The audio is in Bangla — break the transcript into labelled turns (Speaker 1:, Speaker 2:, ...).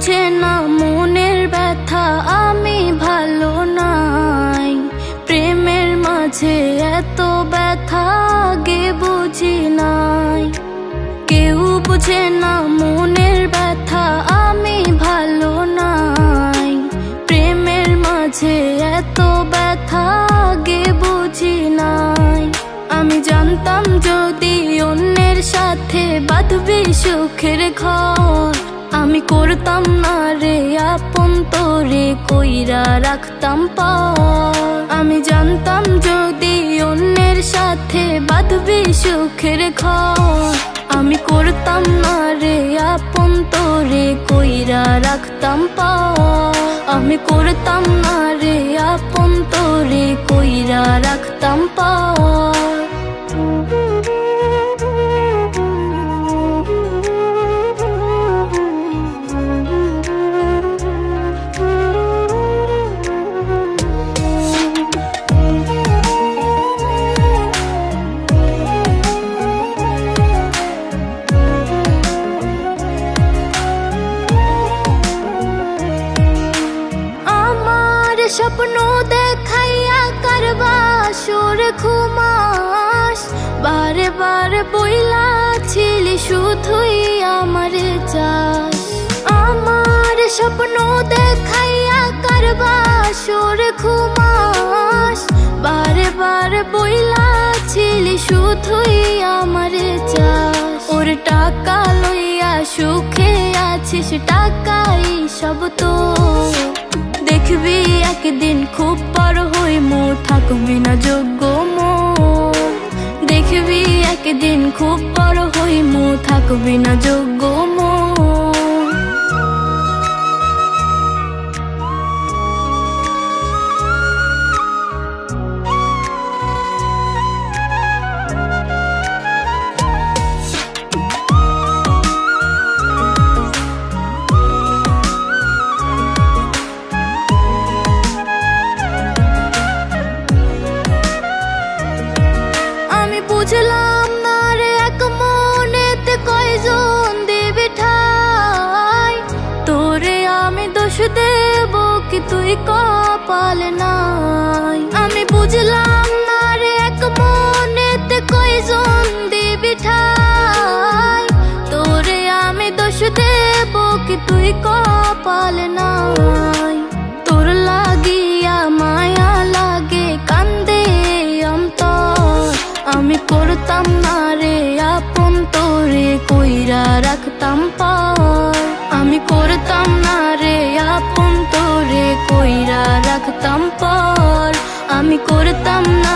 Speaker 1: বুঝে না মনের ব্যথা, আমি ভালো নাই। প্রেমের মাঝে এত ব্যথা আগে বুঝি নাই। কেউ বুঝে না মনের ব্যথা, আমি ভালো নাই। প্রেমের মাঝে এত ব্যথা আগে বুঝি নাই। আমি জানতাম যদি অন্যের সাথে বাঁধবি সুখের ঘর, আমি করতাম না রে আপন তোরে কইরা রাখতাম পার। আমি জানতাম যদি অন্যের সাথে বাঁধবি সুখের ঘর, আমি করতাম না রে আপন তোরে কইরা রাখতাম পার। আমি করতাম না রে আপন তোরে কইরা রাখতাম পার। স্বপ্ন দেখাইয়া কারবা সুর ঘুমাস, বারে বারে বইলাছিলি শুধুই আমার চাস। আমার স্বপ্ন দেখাইয়া কারবা সুর ঘুমাস, বারে বারে বইলাছিলি শুধুই আমার চাস। ওর টাকা লইয়া সুখে আছিস, টাকাই সব তো। দেখবি একদিন খুব পার হইমু, থাকবি না যোগ্য মো। দেখবি একদিন খুব পার হইমু, থাকবি না যোগ্য মো। বুঝলাম না রে এক মনেতে কয়জন দেবে ঠাই, তোরে আমি দোষ দেব কি তুই কপাল নাই। আমি বুঝলাম না রে এক মনেতে কয়জন দেবে ঠাই, তোরে আমি দোষ দেব কি তুই কপাল নাই। তোর লাগিয়া মায়া লাগে কান্দে অন্তর, আমি করতাম না রে আপন তোরে কইরা রাখতাম পার। আমি করতাম না রে আপন তোরে কইরা রাখতাম পার। আমি করতাম না